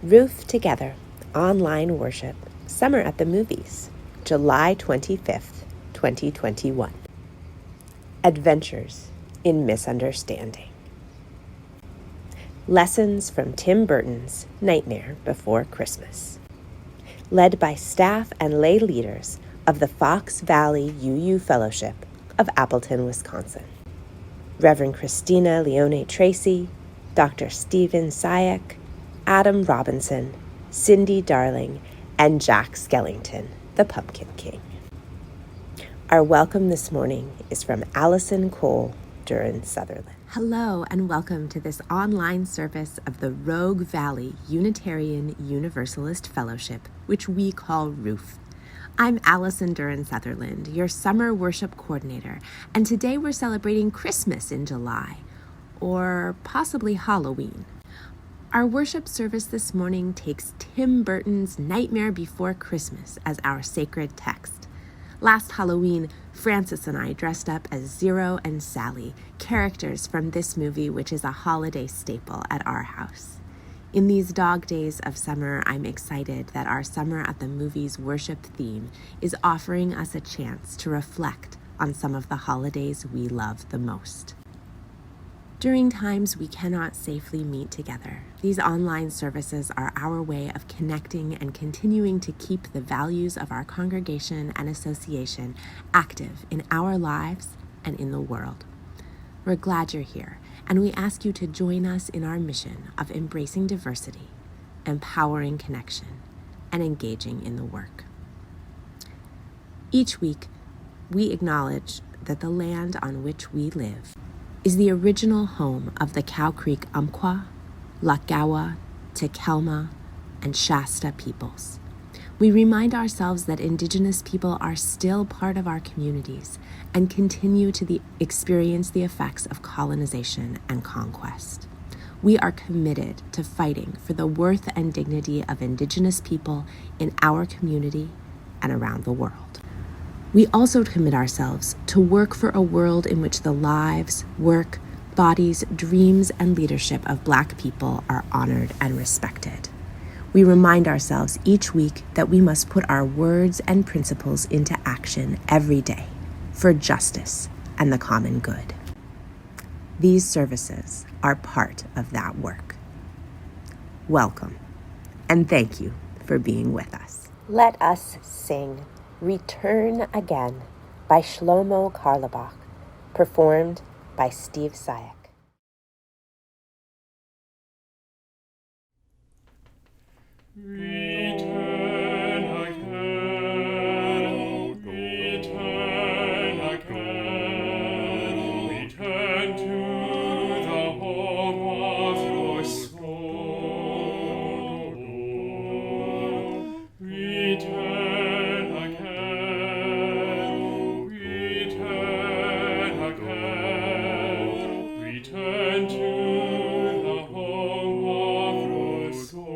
Roof Together, Online Worship, Summer at the Movies, July 25th, 2021. Adventures in Misunderstanding. Lessons from Tim Burton's Nightmare Before Christmas. Led by staff and lay leaders of the Fox Valley UU Fellowship of Appleton, Wisconsin. Reverend Christina Leone Tracy, Dr. Stephen Sayek, Adam Robinson, Cindy Darling, and Jack Skellington, the Pumpkin King. Our welcome this morning is from Allison Cole Duren-Sutherland. Hello, and welcome to this online service of the Rogue Valley Unitarian Universalist Fellowship, which we call ROOF. I'm Allison Duren-Sutherland, your summer worship coordinator, and today we're celebrating Christmas in July, or possibly Halloween. Our worship service this morning takes Tim Burton's Nightmare Before Christmas as our sacred text. Last Halloween, Francis and I dressed up as Zero and Sally, characters from this movie, which is a holiday staple at our house. In these dog days of summer, I'm excited that our Summer at the Movies worship theme is offering us a chance to reflect on some of the holidays we love the most. During times we cannot safely meet together, these online services are our way of connecting and continuing to keep the values of our congregation and association active in our lives and in the world. We're glad you're here, and we ask you to join us in our mission of embracing diversity, empowering connection, and engaging in the work. Each week, we acknowledge that the land on which we live is the original home of the Cow Creek Umpqua, Lakawa, Takelma, and Shasta peoples. We remind ourselves that Indigenous people are still part of our communities and continue to experience the effects of colonization and conquest. We are committed to fighting for the worth and dignity of Indigenous people in our community and around the world. We also commit ourselves to work for a world in which the lives, work, bodies, dreams, and leadership of Black people are honored and respected. We remind ourselves each week that we must put our words and principles into action every day for justice and the common good. These services are part of that work. Welcome, and thank you for being with us. Let us sing Return Again by Shlomo Karlebach, performed by Steve Sayek. Return again, return again, return to the home of your soul. Return again, return again, return to the home of your soul.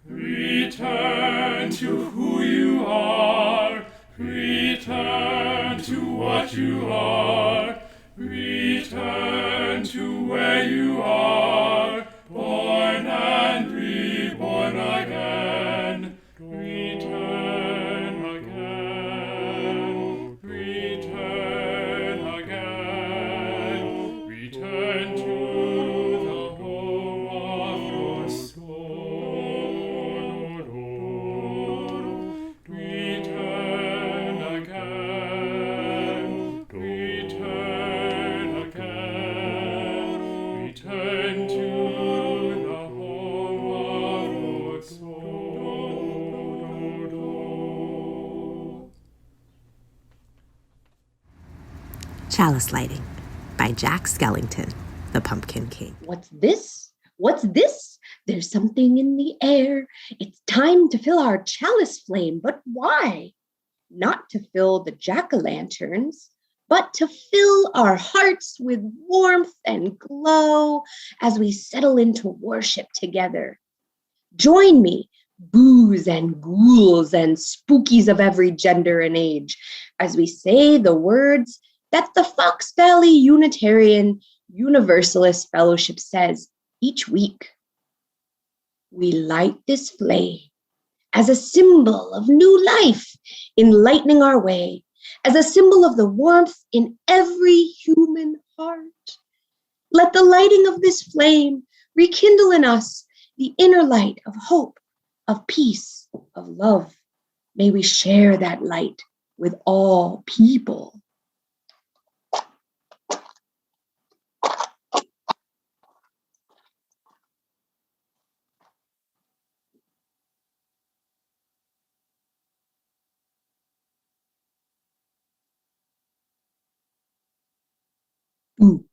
Return to who you are, return to what you are, return to where you are, born and reborn again. Return again, return again, return to the home of your soul. Return again, return again, return to the home of your soul. Chalice Lighting by Jack Skellington, the Pumpkin King. What's this? What's this? There's something in the air. It's time to fill our chalice flame, but why? Not to fill the jack-o'-lanterns, but to fill our hearts with warmth and glow as we settle into worship together. Join me, boos and ghouls and spookies of every gender and age, as we say the words that the Fox Valley Unitarian Universalist Fellowship says Each week, we light this flame as a symbol of new life, enlightening our way, as a symbol of the warmth in every human heart. Let the lighting of this flame rekindle in us the inner light of hope, of peace, of love. May we share that light with all people. Ooh.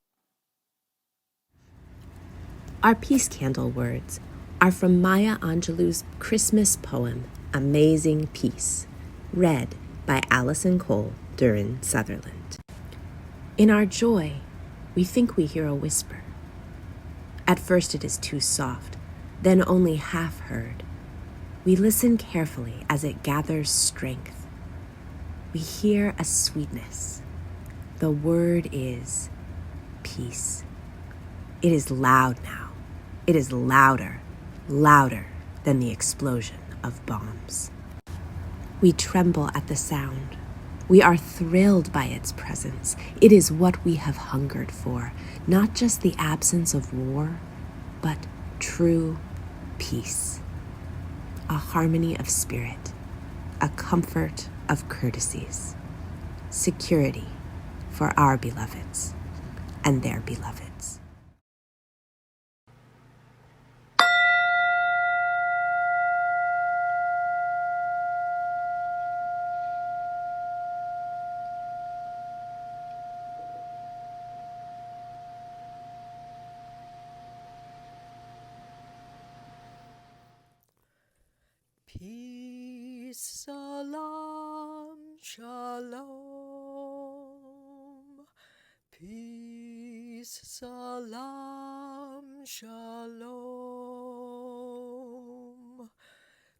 Our peace candle words are from Maya Angelou's Christmas poem, Amazing Peace, read by Alison Cole Duran Sutherland. In our joy, we think we hear a whisper. At first it is too soft, then only half heard. We listen carefully as it gathers strength. We hear a sweetness. The word is peace. It is loud now. It is louder, louder than the explosion of bombs. We tremble at the sound. We are thrilled by its presence. It is what we have hungered for, not just the absence of war, but true peace. A harmony of spirit, a comfort of courtesies, security for our beloveds and their beloveds. Peace, salam, shalom. Peace, salam, shalom.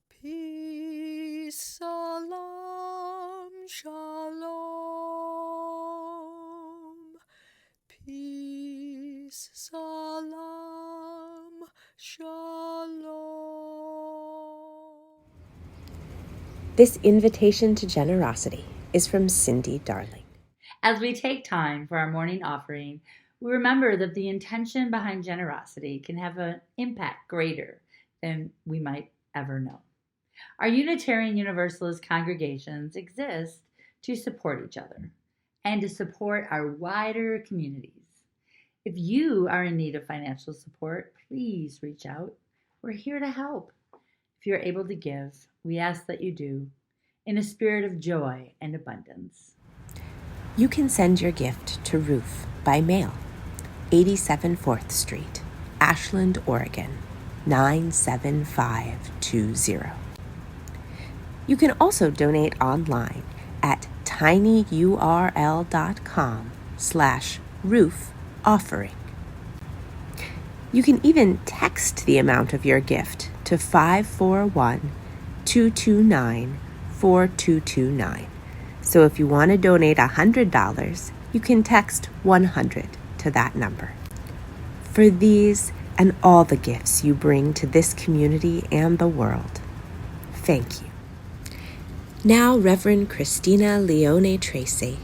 Peace, salam, shalom. Peace, salam, shalom. This invitation to generosity is from Cindy Darling. As we take time for our morning offering, we remember that the intention behind generosity can have an impact greater than we might ever know. Our Unitarian Universalist congregations exist to support each other and to support our wider communities. If you are in need of financial support, please reach out. We're here to help. If you're able to give, we ask that you do in a spirit of joy and abundance. You can send your gift to Ruth by mail, 87 4th Street, Ashland, Oregon, 97520. You can also donate online at tinyurl.com/roof-offering. You can even text the amount of your gift to 541-229-4229. So if you want to donate $100, you can text 100 to that number. For these and all the gifts you bring to this community and the world, thank you. Now, Reverend Christina Leone Tracy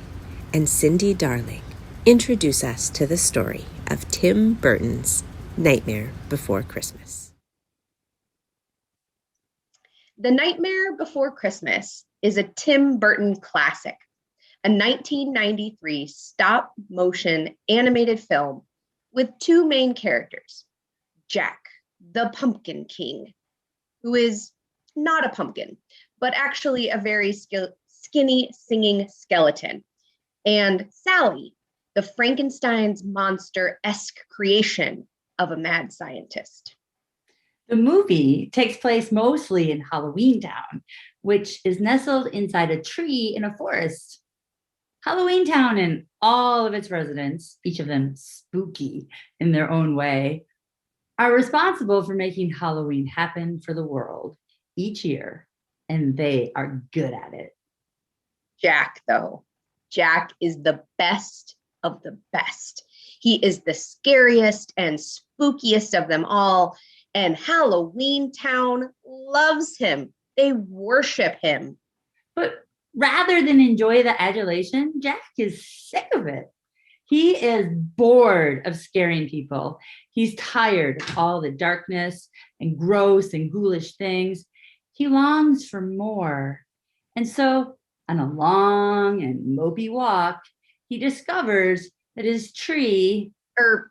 and Cindy Darling introduce us to the story of Tim Burton's Nightmare Before Christmas. The Nightmare Before Christmas is a Tim Burton classic, a 1993 stop-motion animated film with two main characters, Jack, the Pumpkin King, who is not a pumpkin, but actually a very skinny singing skeleton, and Sally, the Frankenstein's monster-esque creation of a mad scientist. The movie takes place mostly in Halloween Town, which is nestled inside a tree in a forest. Halloween Town and all of its residents, each of them spooky in their own way, are responsible for making Halloween happen for the world each year, and they are good at it. Jack, though. Jack is the best of the best. He is the scariest and spookiest of them all. And Halloween Town loves him. They worship him. But rather than enjoy the adulation, Jack is sick of it. He is bored of scaring people. He's tired of all the darkness and gross and ghoulish things. He longs for more. And so, on a long and mopey walk, he discovers that his tree, Or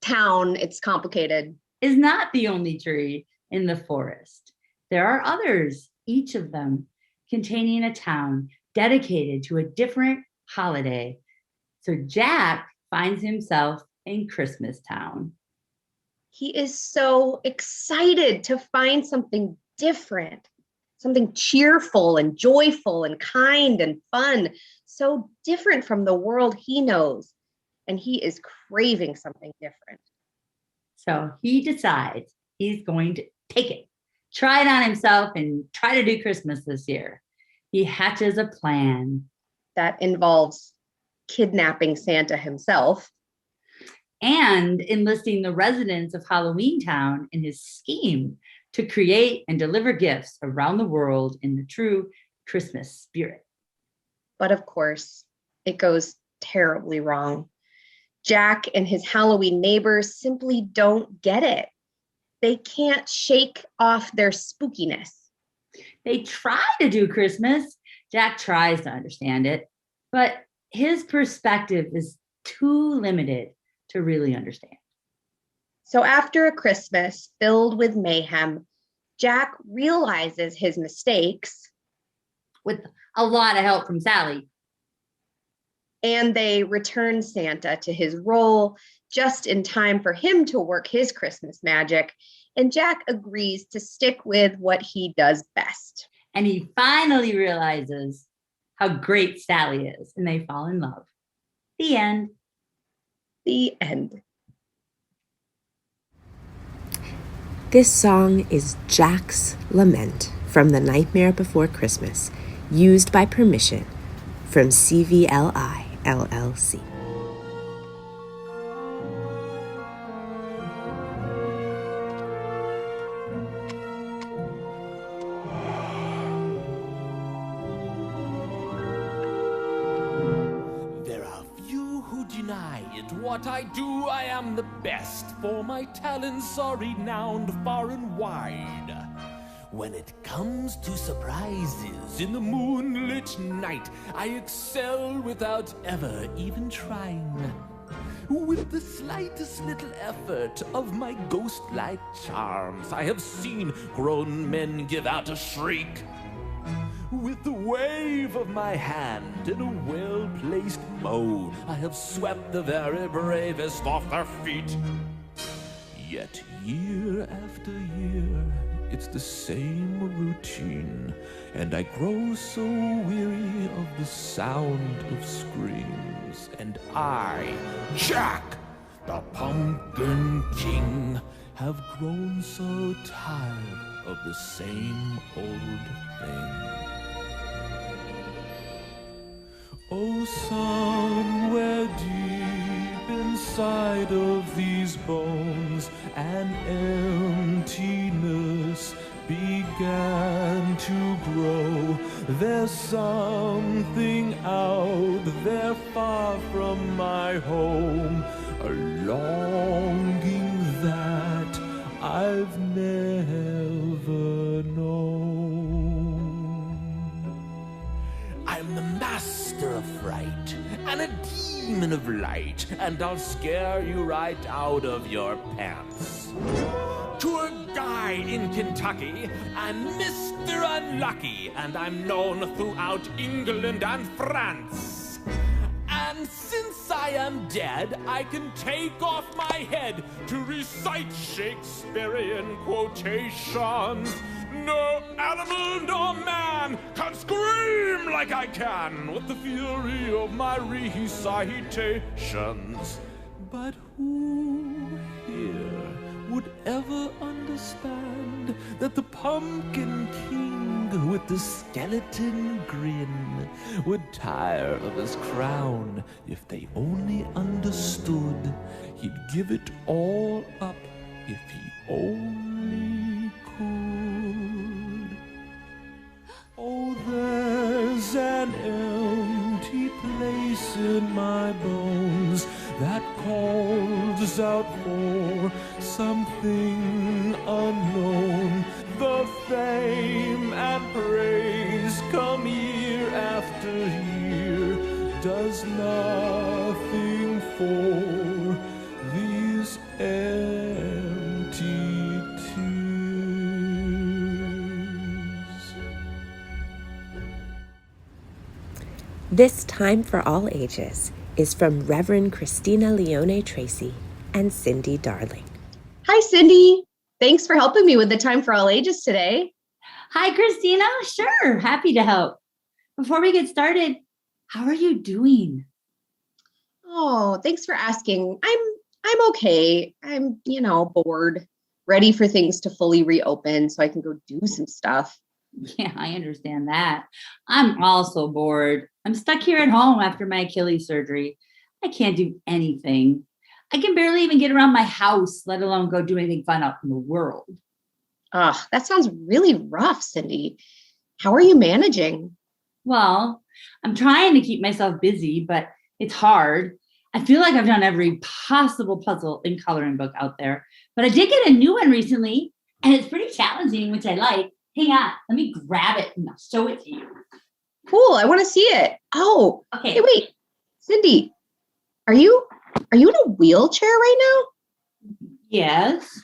town, it's complicated. is not the only tree in the forest. There are others, each of them containing a town dedicated to a different holiday. So Jack finds himself in Christmas Town. He is so excited to find something different, something cheerful and joyful and kind and fun, so different from the world he knows. And he is craving something different. So he decides he's going to take it, try it on himself, and try to do Christmas this year. He hatches a plan. That involves kidnapping Santa himself. And enlisting the residents of Halloween Town in his scheme to create and deliver gifts around the world in the true Christmas spirit. But of course, it goes terribly wrong. Jack and his Halloween neighbors simply don't get it. They can't shake off their spookiness. They try to do Christmas. Jack tries to understand it, but his perspective is too limited to really understand. So after a Christmas filled with mayhem, Jack realizes his mistakes, With a lot of help from Sally. and they return Santa to his role just in time for him to work his Christmas magic. And Jack agrees to stick with what he does best. And he finally realizes how great Sally is, and they fall in love. The end. The end. This song is Jack's Lament from The Nightmare Before Christmas, used by permission from CVLI LLC. There are few who deny it. What I do, I am the best, for my talents are renowned far and wide. When it comes to surprises in the moonlit night, I excel without ever even trying. With the slightest little effort of my ghost-like charms, I have seen grown men give out a shriek. With the wave of my hand in a well-placed moan, I have swept the very bravest off their feet. Yet year after year, it's the same routine, and I grow so weary of the sound of screams. And I, Jack, the Pumpkin King, have grown so tired of the same old thing. Oh, somewhere deep inside of these bones, an emptiness began to grow. There's something out there far from my home, a longing that I've never known. I'm the master of fright and a demon of light, and I'll scare you right out of your pants. To a guy in Kentucky, I'm Mr. Unlucky, and I'm known throughout England and France. And since I am dead, I can take off my head to recite Shakespearean quotations. No animal nor man can scream like I can with the fury of my recitations. But who here would ever understand that the Pumpkin King with the skeleton grin would tire of his crown if they only understood he'd give it all up if he only could. Oh, there's an empty place in my bones that calls out for something unknown. The fame and praise come year after year, does nothing for these empty tears. This Time for All Ages is from Reverend Christina Leone Tracy and Cindy Darling. Hi, Cindy. Thanks for helping me with the Time for All Ages today. Hi, Christina. Sure, happy to help. Before we get started, how are you doing? Oh, thanks for asking. I'm okay. I'm, bored, ready for things to fully reopen so I can go do some stuff. Yeah, I understand that. I'm also bored. I'm stuck here at home after my Achilles surgery. I can't do anything. I can barely even get around my house, let alone go do anything fun out in the world. That sounds really rough, Cindy. How are you managing? Well, I'm trying to keep myself busy, but it's hard. I feel like I've done every possible puzzle and coloring book out there, but I did get a new one recently, and it's pretty challenging, which I like. Hang on, let me grab it and I'll show it to you. Cool, I want to see it. Oh, Okay. Hey, wait, Cindy, are you in a wheelchair right now? Yes.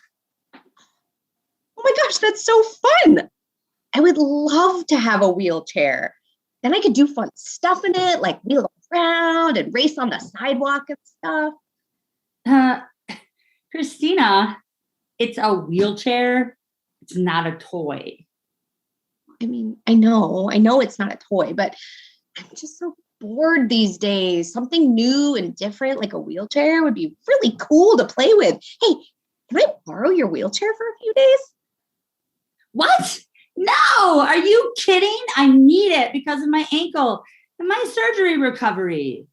Oh my gosh, that's so fun. I would love to have a wheelchair. Then I could do fun stuff in it, like wheel around and race on the sidewalk and stuff. Christina, it's a wheelchair. It's not a toy. I mean, I know it's not a toy, but I'm just so bored these days. Something new and different, like a wheelchair, would be really cool to play with. Hey, can I borrow your wheelchair for a few days? What? No, are you kidding? I need it because of my ankle and my surgery recovery.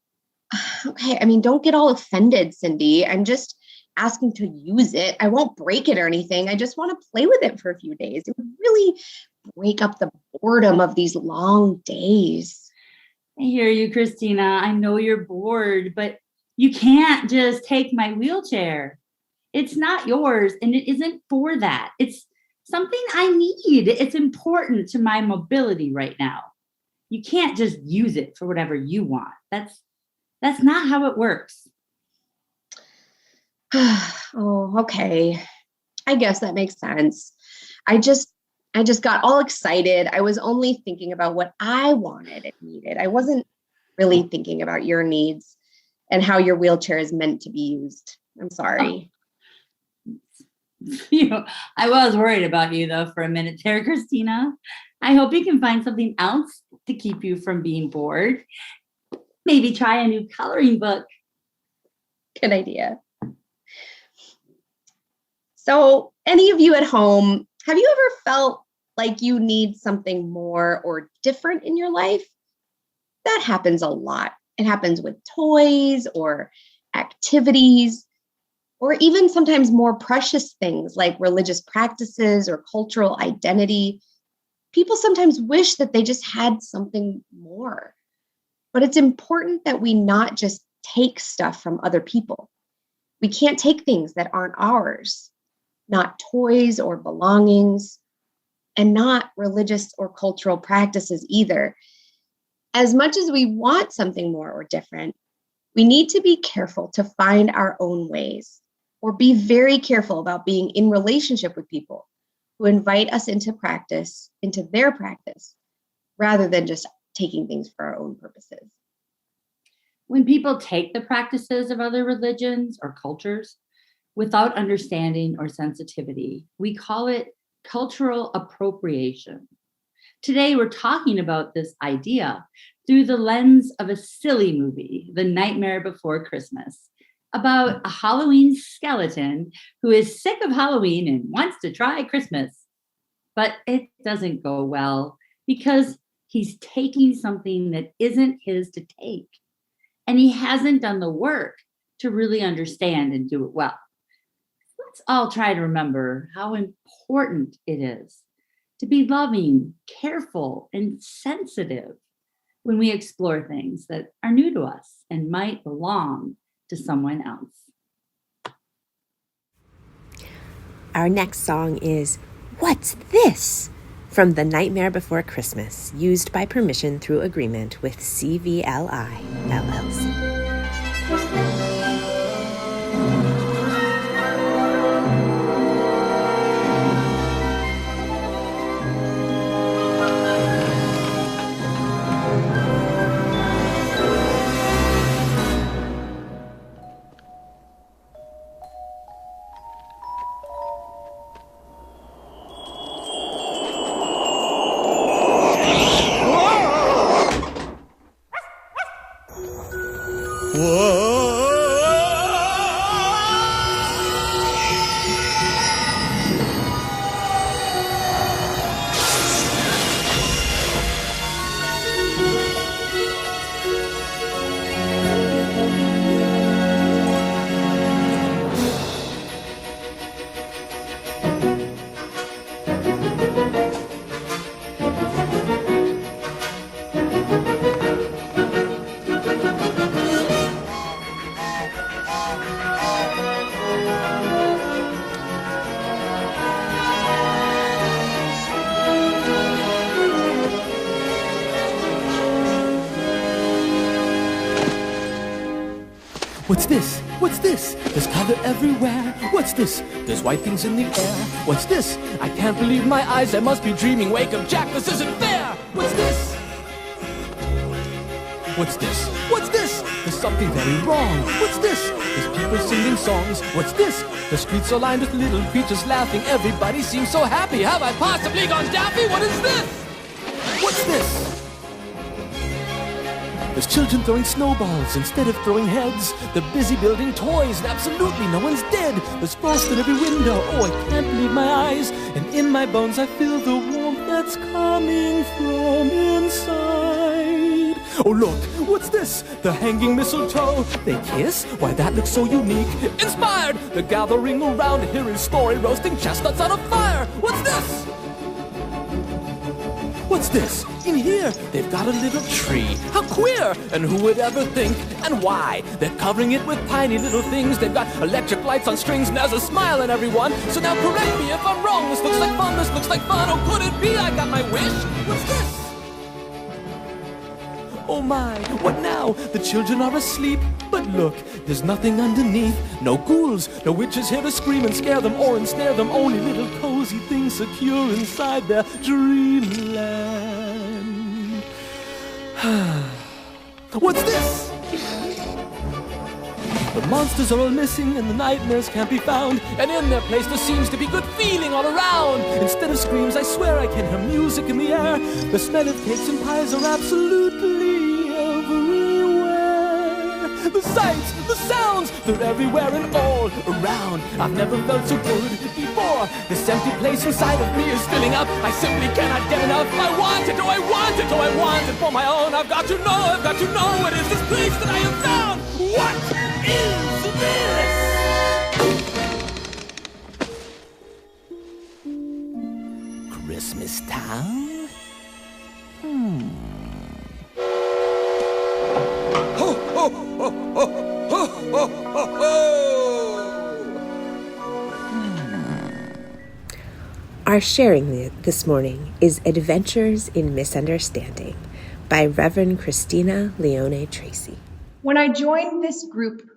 Okay, I mean, don't get all offended, Cindy. I'm just asking to use it. I won't break it or anything. I just want to play with it for a few days. It would really break up the boredom of these long days. I hear you, Christina. I know you're bored, but you can't just take my wheelchair. It's not yours, and it isn't for that. It's something I need. It's important to my mobility right now. You can't just use it for whatever you want. That's not how it works. Oh, okay. I guess that makes sense. I just got all excited. I was only thinking about what I wanted and needed. I wasn't really thinking about your needs and how your wheelchair is meant to be used. I'm sorry. I was worried about you though for a minute there, Christina. I hope you can find something else to keep you from being bored. Maybe try a new coloring book. Good idea. So, any of you at home, have you ever felt like you need something more or different in your life? That happens a lot. It happens with toys or activities, or even sometimes more precious things like religious practices or cultural identity. People sometimes wish that they just had something more. But it's important that we not just take stuff from other people. We can't take things that aren't ours, not toys or belongings, and not religious or cultural practices either. As much as we want something more or different, we need to be careful to find our own ways, or be very careful about being in relationship with people who invite us into their practice, rather than just taking things for our own purposes. When people take the practices of other religions or cultures without understanding or sensitivity, we call it cultural appropriation. Today, we're talking about this idea through the lens of a silly movie, The Nightmare Before Christmas, about a Halloween skeleton who is sick of Halloween and wants to try Christmas. But it doesn't go well because he's taking something that isn't his to take. And he hasn't done the work to really understand and do it well. Let's all try to remember how important it is to be loving, careful, and sensitive when we explore things that are new to us and might belong to someone else. Our next song is What's This? From The Nightmare Before Christmas, used by permission through agreement with CVLI, LLC. What's this? What's this? There's color everywhere. What's this? There's white things in the air. What's this? I can't believe my eyes. I must be dreaming. Wake up, Jack. This isn't fair. What's this? What's this? What's this? There's something very wrong. What's this? There's people singing songs. What's this? The streets are lined with little creatures laughing. Everybody seems so happy. Have I possibly gone daffy? What is this? What's this? There's children throwing snowballs instead of throwing heads. They're busy building toys and absolutely no one's dead. There's frost in every window. Oh, I can't believe my eyes. And in my bones I feel the warmth that's coming from inside. Oh, look, what's this? The hanging mistletoe. They kiss? Why, that looks so unique. Inspired! They're gathering around, hearing story, roasting chestnuts on a fire. What's this? What's this? In here, they've got a little tree. How queer! And who would ever think? And why? They're covering it with tiny little things. They've got electric lights on strings, and there's a smile in everyone. So now correct me if I'm wrong. This looks like fun, this looks like fun. Oh, could it be I got my wish? What's this? Oh my, what now? The children are asleep. But look, there's nothing underneath. No ghouls, no witches here to scream and scare them or ensnare them. Only little cozy things secure inside their dreamland. What's this? The monsters are all missing and the nightmares can't be found. And in their place there seems to be good feeling all around. Instead of screams, I swear I can hear music in the air. The smell of cakes and pies are absolutely everywhere. The sights, the sounds, they're everywhere and all around. I've never felt so good before. This empty place inside of me is filling up. I simply cannot get enough. I want it, oh I want it, oh I want it for my own. I've got to know what is this place that I have found. What is this? Christmas Town? Ho, ho, ho, ho, ho, ho, ho, ho. Our sharing this morning is Adventures in Misunderstanding by Reverend Christina Leone Tracy. When I joined this group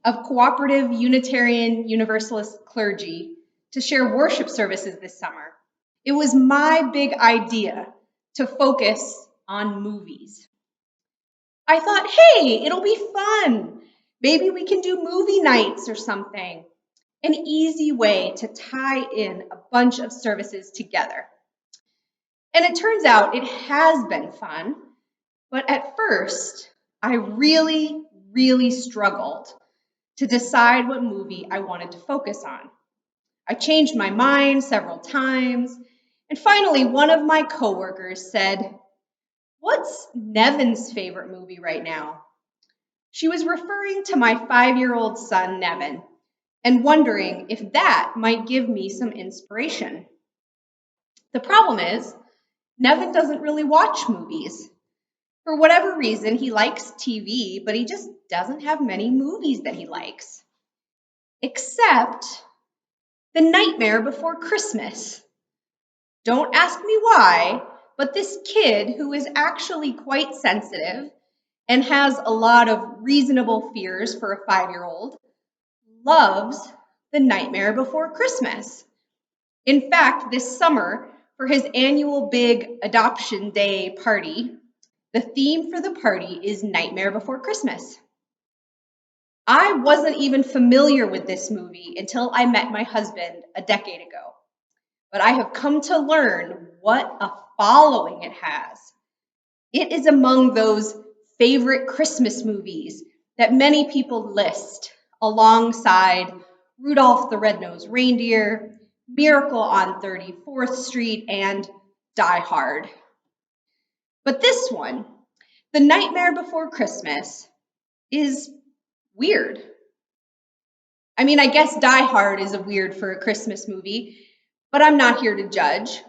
of cooperative Unitarian Universalist clergy to share worship services this summer, it was my big idea to focus on movies. I thought, hey, it'll be fun. Maybe we can do movie nights or something. An easy way to tie in a bunch of services together. And it turns out it has been fun, but at first, I really, really struggled to decide what movie I wanted to focus on. I changed my mind several times, and finally one of my coworkers said, "What's Nevin's favorite movie right now?" She was referring to my 5-year-old son, Nevin, and wondering if that might give me some inspiration. The problem is, Nevin doesn't really watch movies. For whatever reason, he likes TV, but he just doesn't have many movies that he likes. Except The Nightmare Before Christmas. Don't ask me why, but this kid, who is actually quite sensitive and has a lot of reasonable fears for a 5-year-old, loves The Nightmare Before Christmas. In fact, this summer, for his annual big adoption day party, the theme for the party is Nightmare Before Christmas. I wasn't even familiar with this movie until I met my husband a decade ago, but I have come to learn what a following it has. It is among those favorite Christmas movies that many people list alongside Rudolph the Red-Nosed Reindeer, Miracle on 34th Street, and Die Hard. But this one, The Nightmare Before Christmas, is weird. I mean, I guess Die Hard is weird for a Christmas movie, but I'm not here to judge.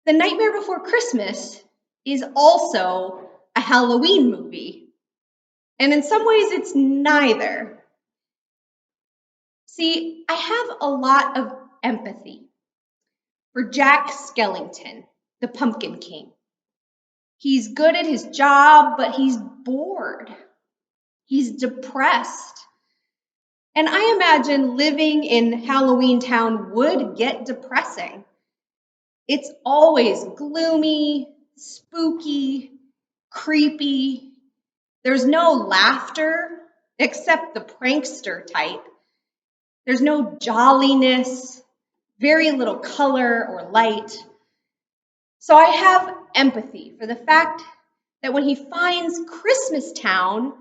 The Nightmare Before Christmas is also a Halloween movie, and in some ways it's neither. See, I have a lot of empathy for Jack Skellington, the Pumpkin King. He's good at his job, but he's bored. He's depressed. And I imagine living in Halloween Town would get depressing. It's always gloomy, spooky, creepy. There's no laughter except the prankster type. There's no jolliness, very little color or light. So I have empathy for the fact that when he finds Christmas Town,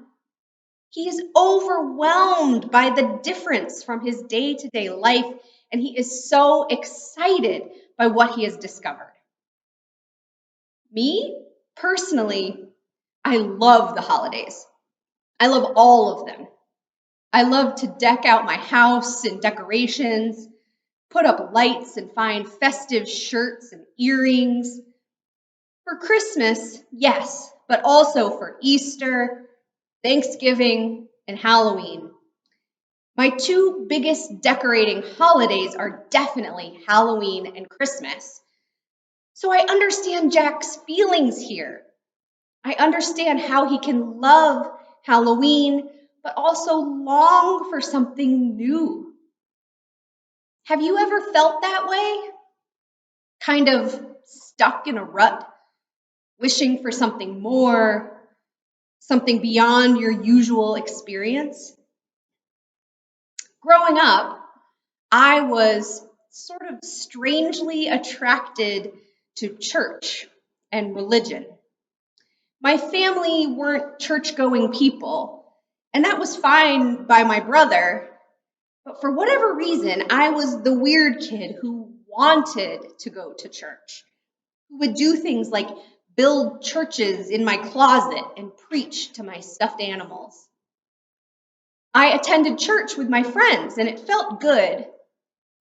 he is overwhelmed by the difference from his day-to-day life, and he is so excited by what he has discovered. Me, personally, I love the holidays. I love all of them. I love to deck out my house in decorations, put up lights and find festive shirts and earrings. For Christmas, yes, but also for Easter, Thanksgiving, and Halloween. My two biggest decorating holidays are definitely Halloween and Christmas. So I understand Jack's feelings here. I understand how he can love Halloween, but also long for something new. Have you ever felt that way? Kind of stuck in a rut, wishing for something more, something beyond your usual experience? Growing up, I was sort of strangely attracted to church and religion. My family weren't church-going people, and that was fine by my brother, but for whatever reason, I was the weird kid who wanted to go to church, who would do things like build churches in my closet and preach to my stuffed animals. I attended church with my friends, and it felt good,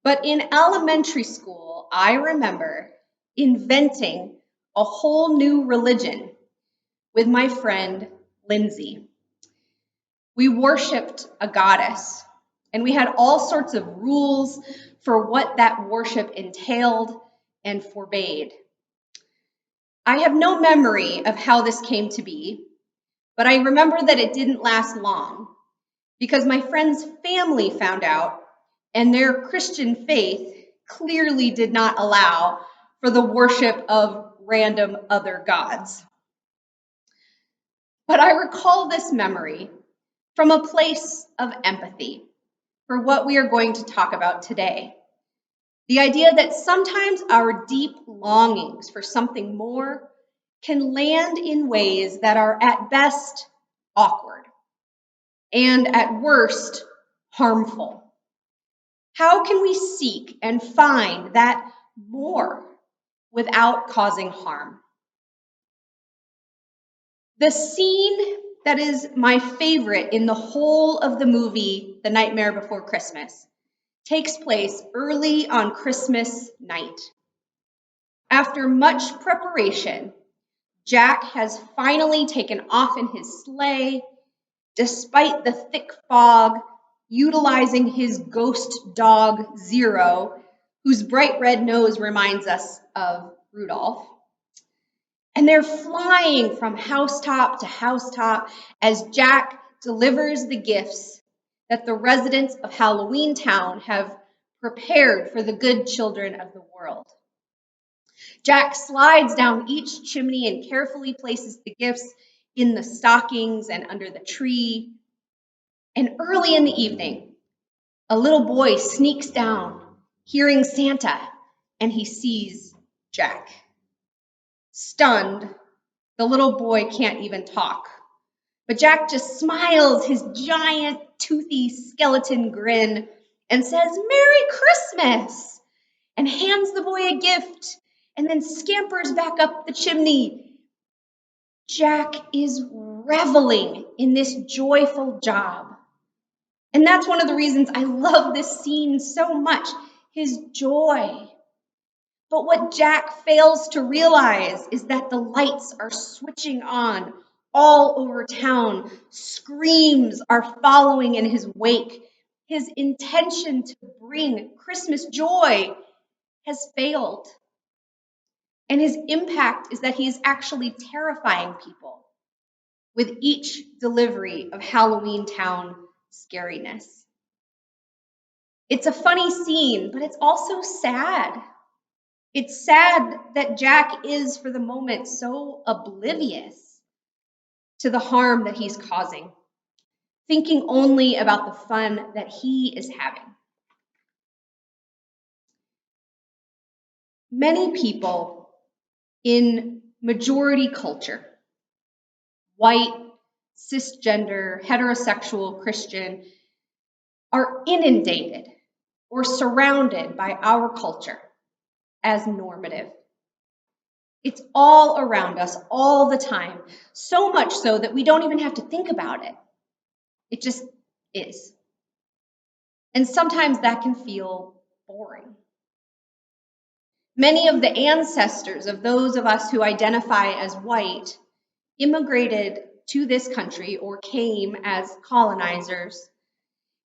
but in elementary school, I remember inventing a whole new religion with my friend Lindsay. We worshiped a goddess, and we had all sorts of rules for what that worship entailed and forbade. I have no memory of how this came to be, but I remember that it didn't last long because my friend's family found out, and their Christian faith clearly did not allow for the worship of random other gods. But I recall this memory from a place of empathy for what we are going to talk about today. The idea that sometimes our deep longings for something more can land in ways that are at best awkward and at worst harmful. How can we seek and find that more without causing harm? The scene that is my favorite in the whole of the movie, The Nightmare Before Christmas, takes place early on Christmas night. After much preparation, Jack has finally taken off in his sleigh, despite the thick fog, utilizing his ghost dog, Zero, whose bright red nose reminds us of Rudolph. And they're flying from housetop to housetop as Jack delivers the gifts that the residents of Halloween Town have prepared for the good children of the world. Jack slides down each chimney and carefully places the gifts in the stockings and under the tree. And early in the evening, a little boy sneaks down, hearing Santa, and he sees Jack. Stunned, the little boy can't even talk. But Jack just smiles his giant, toothy skeleton grin and says, "Merry Christmas!" and hands the boy a gift and then scampers back up the chimney. Jack is reveling in this joyful job. And that's one of the reasons I love this scene so much, his joy. But what Jack fails to realize is that the lights are switching on all over town. Screams are following in his wake. His intention to bring Christmas joy has failed. And his impact is that he is actually terrifying people with each delivery of Halloween Town scariness. It's a funny scene, but it's also sad. It's sad that Jack is, for the moment, so oblivious to the harm that he's causing, thinking only about the fun that he is having. Many people in majority culture, white, cisgender, heterosexual, Christian, are inundated or surrounded by our culture as normative. It's all around us all the time, so much so that we don't even have to think about it. It just is. And sometimes that can feel boring. Many of the ancestors of those of us who identify as white immigrated to this country or came as colonizers,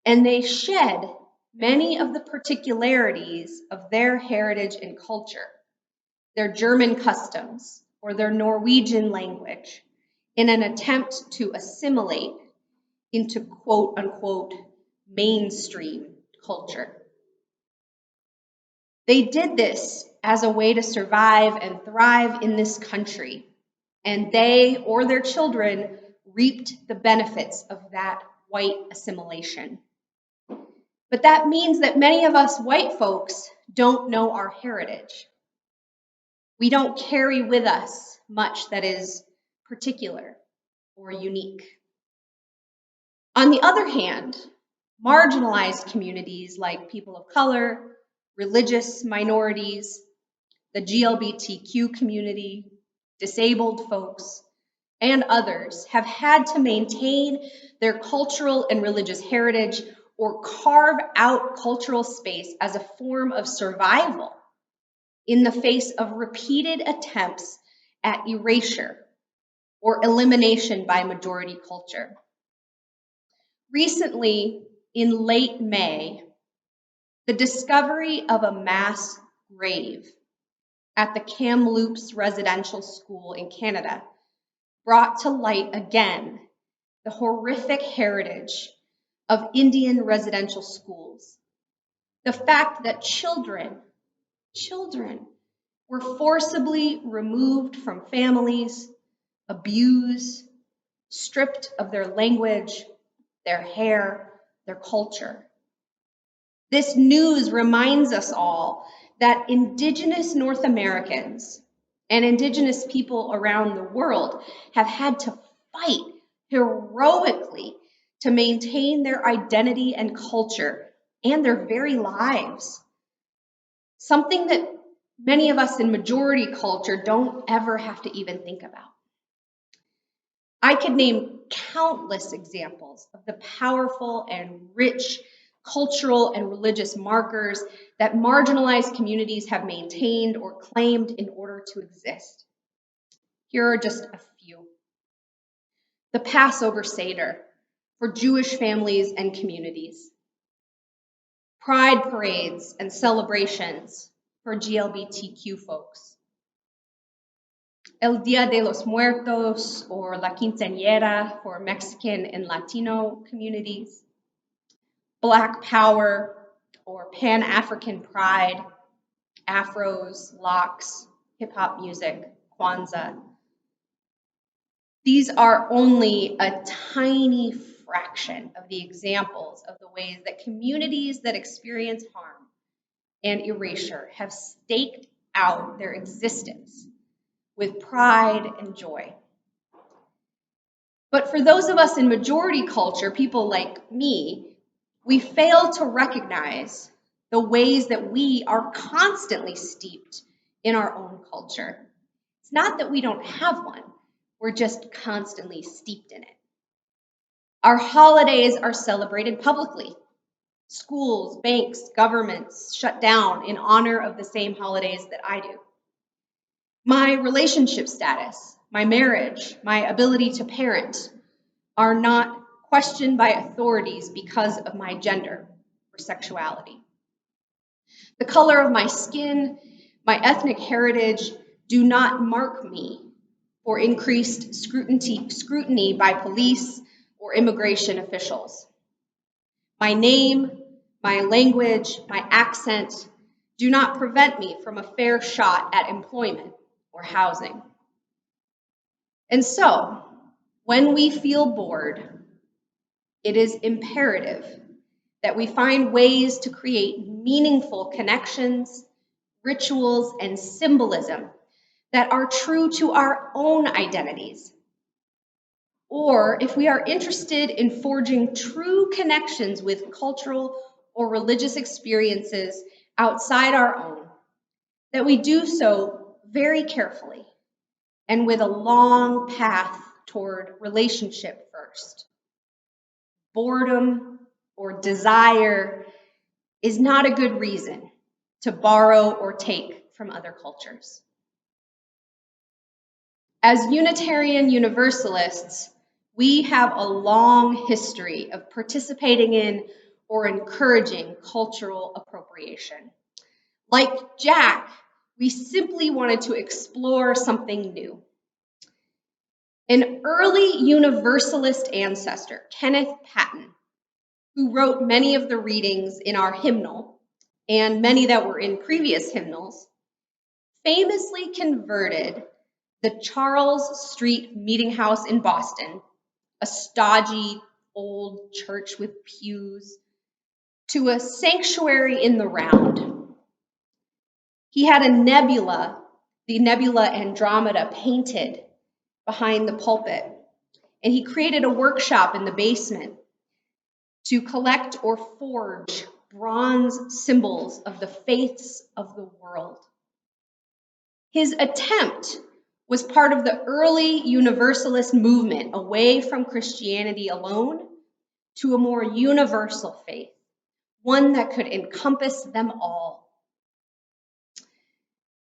and they shed many of the particularities of their heritage and culture, their German customs, or their Norwegian language, in an attempt to assimilate into quote unquote mainstream culture. They did this as a way to survive and thrive in this country, and they or their children reaped the benefits of that white assimilation. But that means that many of us white folks don't know our heritage. We don't carry with us much that is particular or unique. On the other hand, marginalized communities like people of color, religious minorities, the GLBTQ community, disabled folks, and others have had to maintain their cultural and religious heritage or carve out cultural space as a form of survival in the face of repeated attempts at erasure or elimination by majority culture. Recently, in late May, the discovery of a mass grave at the Kamloops Residential School in Canada brought to light again the horrific heritage of Indian residential schools. The fact that children were forcibly removed from families, abused, stripped of their language, their hair, their culture. This news reminds us all that Indigenous North Americans and Indigenous people around the world have had to fight heroically to maintain their identity and culture and their very lives. Something that many of us in majority culture don't ever have to even think about. I could name countless examples of the powerful and rich cultural and religious markers that marginalized communities have maintained or claimed in order to exist. Here are just a few. The Passover Seder for Jewish families and communities. Pride parades and celebrations for GLBTQ folks. El Día de los Muertos, or La Quinceañera for Mexican and Latino communities. Black Power, or Pan-African Pride, afros, locks, hip-hop music, Kwanzaa. These are only a tiny fraction of the examples of the ways that communities that experience harm and erasure have staked out their existence with pride and joy. But for those of us in majority culture, people like me, we fail to recognize the ways that we are constantly steeped in our own culture. It's not that we don't have one, we're just constantly steeped in it. Our holidays are celebrated publicly. Schools, banks, governments shut down in honor of the same holidays that I do. My relationship status, my marriage, my ability to parent are not questioned by authorities because of my gender or sexuality. The color of my skin, my ethnic heritage do not mark me for increased scrutiny by police or immigration officials. My name, my language, my accent do not prevent me from a fair shot at employment or housing. And so, when we feel bored, it is imperative that we find ways to create meaningful connections, rituals, and symbolism that are true to our own identities. Or if we are interested in forging true connections with cultural or religious experiences outside our own, that we do so very carefully and with a long path toward relationship first. Boredom or desire is not a good reason to borrow or take from other cultures. As Unitarian Universalists, we have a long history of participating in or encouraging cultural appropriation. Like Jack, we simply wanted to explore something new. An early Universalist ancestor, Kenneth Patton, who wrote many of the readings in our hymnal and many that were in previous hymnals, famously converted the Charles Street Meeting House in Boston, a stodgy old church with pews, to a sanctuary in the round. He had a nebula, the Nebula Andromeda, painted behind the pulpit, and he created a workshop in the basement to collect or forge bronze symbols of the faiths of the world. His attempt was part of the early Universalist movement away from Christianity alone to a more universal faith, one that could encompass them all.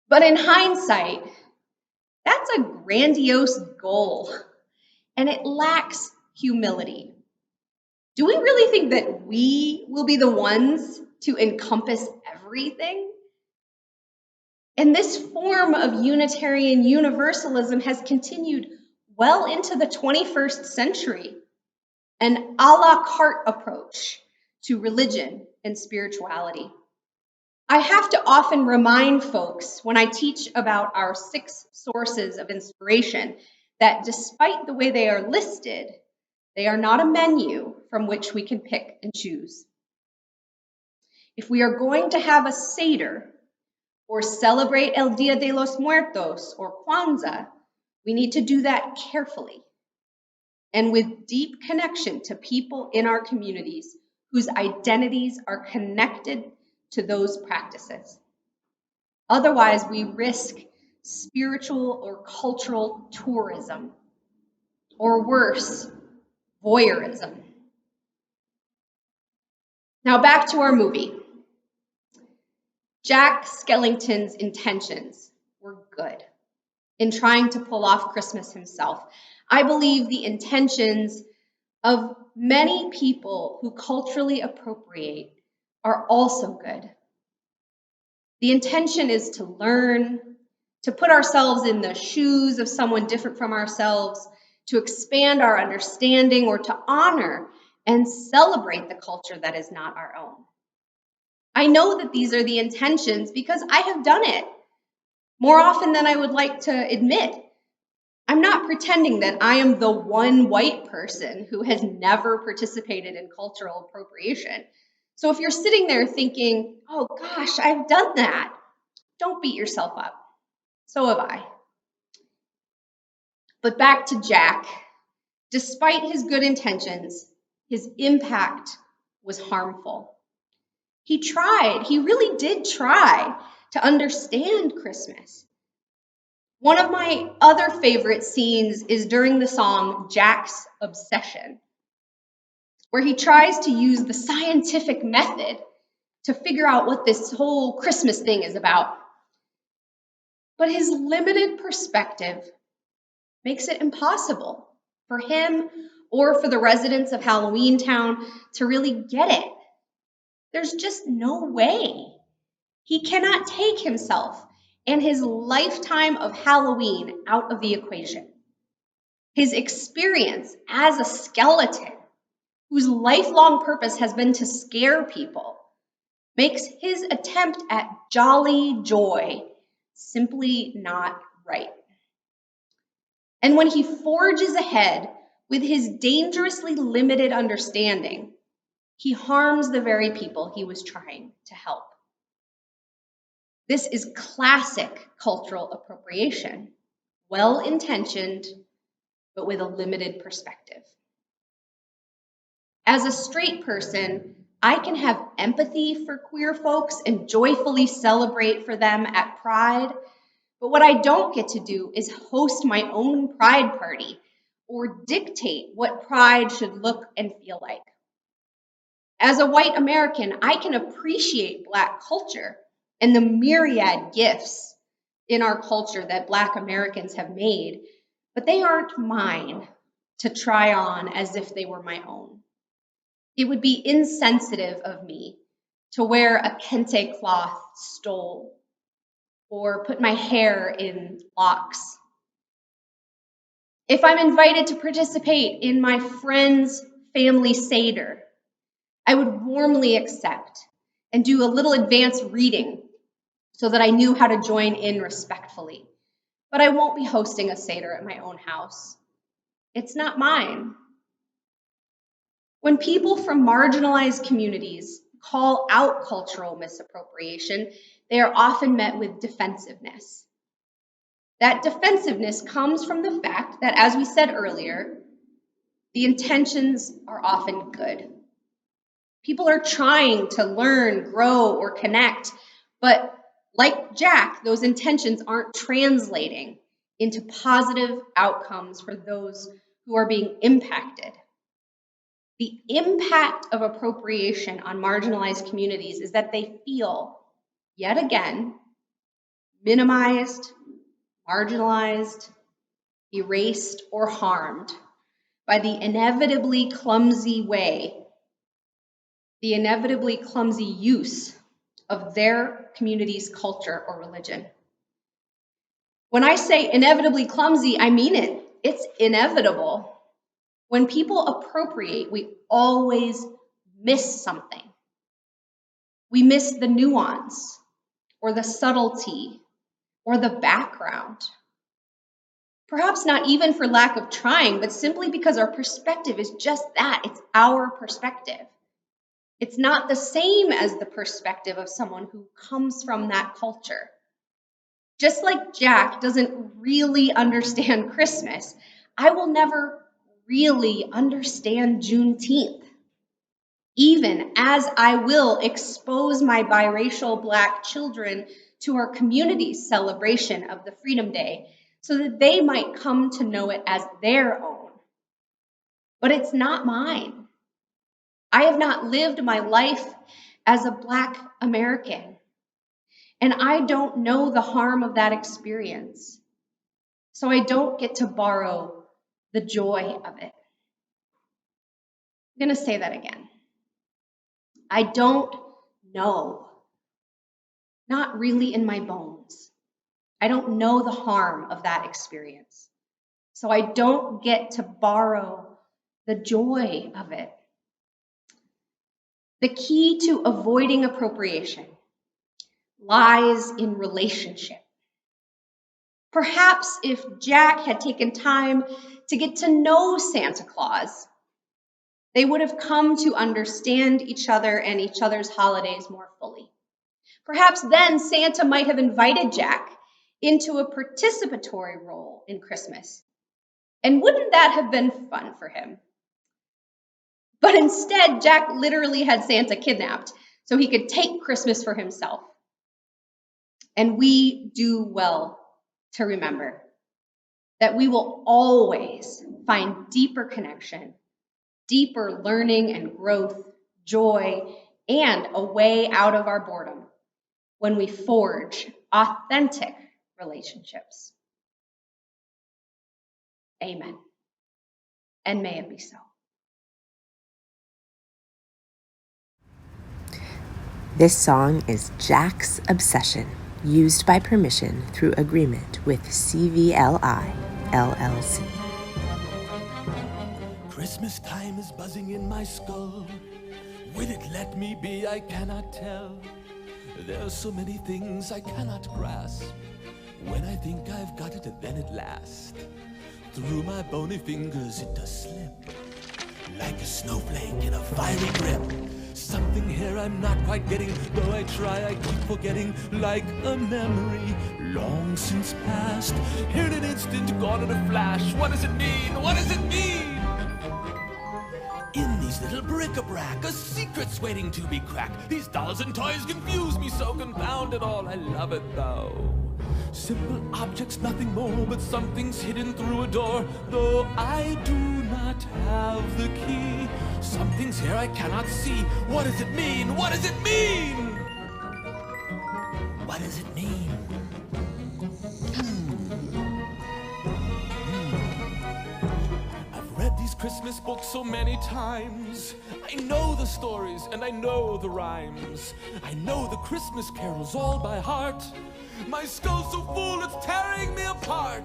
But in hindsight, that's a grandiose goal, and it lacks humility. Do we really think that we will be the ones to encompass everything? And this form of Unitarian Universalism has continued well into the 21st century, an a la carte approach to religion and spirituality. I have to often remind folks when I teach about our 6 sources of inspiration that despite the way they are listed, they are not a menu from which we can pick and choose. If we are going to have a Seder or celebrate El Día de los Muertos or Kwanzaa, we need to do that carefully and with deep connection to people in our communities whose identities are connected to those practices. Otherwise, we risk spiritual or cultural tourism, or worse, voyeurism. Now back to our movie. Jack Skellington's intentions were good in trying to pull off Christmas himself. I believe the intentions of many people who culturally appropriate are also good. The intention is to learn, to put ourselves in the shoes of someone different from ourselves, to expand our understanding, or to honor and celebrate the culture that is not our own. I know that these are the intentions because I have done it more often than I would like to admit. I'm not pretending that I am the one white person who has never participated in cultural appropriation. So if you're sitting there thinking, oh gosh, I've done that, don't beat yourself up. So have I. But back to Jack. Despite his good intentions, his impact was harmful. He really did try to understand Christmas. One of my other favorite scenes is during the song Jack's Obsession, where he tries to use the scientific method to figure out what this whole Christmas thing is about. But his limited perspective makes it impossible for him or for the residents of Halloween Town to really get it. There's just no way. He cannot take himself and his lifetime of Halloween out of the equation. His experience as a skeleton, whose lifelong purpose has been to scare people, makes his attempt at jolly joy simply not right. And when he forges ahead with his dangerously limited understanding, he harms the very people he was trying to help. This is classic cultural appropriation, well-intentioned, but with a limited perspective. As a straight person, I can have empathy for queer folks and joyfully celebrate for them at Pride, but what I don't get to do is host my own Pride party or dictate what Pride should look and feel like. As a white American, I can appreciate Black culture and the myriad gifts in our culture that Black Americans have made, but they aren't mine to try on as if they were my own. It would be insensitive of me to wear a kente cloth stole or put my hair in locks. If I'm invited to participate in my friend's family Seder, I would warmly accept and do a little advanced reading so that I knew how to join in respectfully. But I won't be hosting a Seder at my own house. It's not mine. When people from marginalized communities call out cultural misappropriation, they are often met with defensiveness. That defensiveness comes from the fact that, as we said earlier, the intentions are often good. People are trying to learn, grow, or connect, but like Jack, those intentions aren't translating into positive outcomes for those who are being impacted. The impact of appropriation on marginalized communities is that they feel, yet again, minimized, marginalized, erased, or harmed by the inevitably clumsy use of their community's culture or religion. When I say inevitably clumsy, I mean it. It's inevitable. When people appropriate, we always miss something. We miss the nuance, or the subtlety, or the background. Perhaps not even for lack of trying, but simply because our perspective is just that. It's our perspective. It's not the same as the perspective of someone who comes from that culture. Just like Jack doesn't really understand Christmas, I will never really understand Juneteenth, even as I will expose my biracial Black children to our community's celebration of the Freedom Day so that they might come to know it as their own. but it's not mine. I have not lived my life as a Black American, and I don't know the harm of that experience. So I don't get to borrow the joy of it. I'm going to say that again. I don't know, not really in my bones. I don't know the harm of that experience. So I don't get to borrow the joy of it. The key to avoiding appropriation lies in relationship. Perhaps if Jack had taken time to get to know Santa Claus, they would have come to understand each other and each other's holidays more fully. Perhaps then Santa might have invited Jack into a participatory role in Christmas. And wouldn't that have been fun for him? But instead, Jack literally had Santa kidnapped so he could take Christmas for himself. And we do well to remember that we will always find deeper connection, deeper learning and growth, joy, and a way out of our boredom when we forge authentic relationships. Amen. And may it be so. This song is Jack's Obsession, used by permission through agreement with CVLI, LLC. Christmas time is buzzing in my skull. Will it let me be? I cannot tell. There are so many things I cannot grasp. When I think I've got it, and then at last, through my bony fingers it does slip, like a snowflake in a fiery grip. Something here I'm not quite getting, though I try, I keep forgetting, like a memory long since past. Here in an instant, gone in a flash. What does it mean? What does it mean? In these little bric-a-brac, a secret's waiting to be cracked. These dolls and toys confuse me so, confound it all, I love it though. Simple objects, nothing more, but something's hidden through a door. Though I do not have the key, something's here I cannot see. What does it mean? What does it mean? What does it mean? I've read these Christmas books so many times. I know the stories and I know the rhymes. I know the Christmas carols all by heart. My skull's so full it's tearing me apart.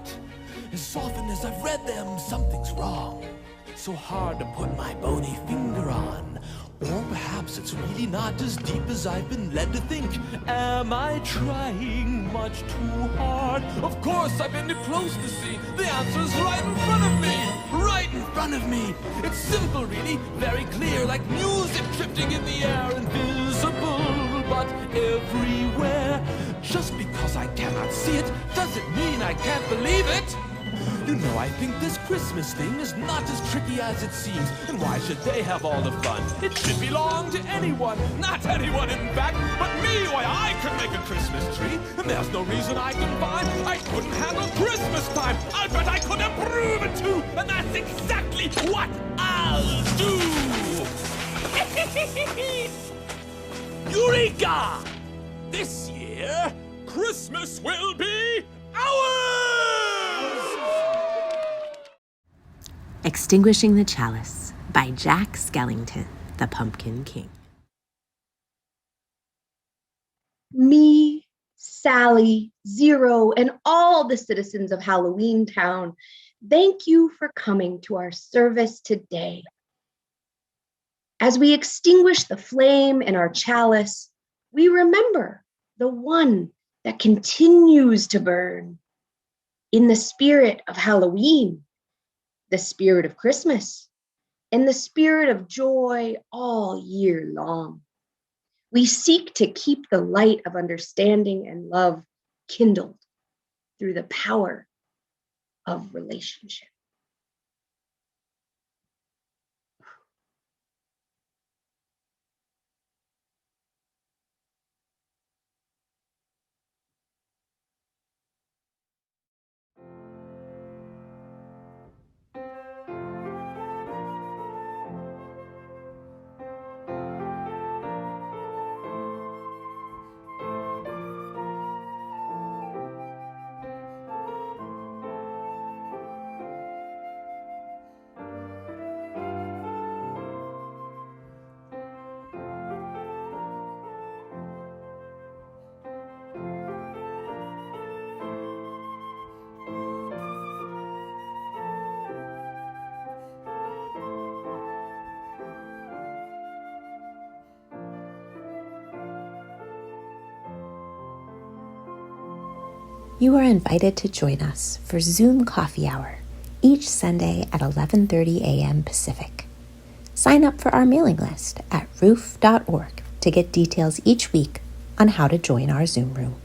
As often as I've read them, something's wrong. So hard to put my bony finger on. Or perhaps it's really not as deep as I've been led to think. Am I trying much too hard? Of course I've been too close to see. The answer's right in front of me. Right in front of me. It's simple really, very clear, like music drifting in the air, invisible but everywhere. Just because I cannot see it doesn't mean I can't believe it. You know, I think this Christmas thing is not as tricky as it seems. And why should they have all the fun? It should belong to anyone. Not anyone, in fact, but me. Why, I could make a Christmas tree, and there's no reason I can find I couldn't handle Christmas time. I bet I could improve it too, and that's exactly what I'll do. Eureka! This year, Christmas will be ours! Extinguishing the Chalice by Jack Skellington, the Pumpkin King. Me, Sally, Zero, and all the citizens of Halloween Town, thank you for coming to our service today. As we extinguish the flame in our chalice, we remember the one that continues to burn. In the spirit of Halloween, the spirit of Christmas, and the spirit of joy all year long, we seek to keep the light of understanding and love kindled through the power of relationship. You are invited to join us for Zoom Coffee Hour each Sunday at 11:30 a.m. Pacific. Sign up for our mailing list at roof.org to get details each week on how to join our Zoom room.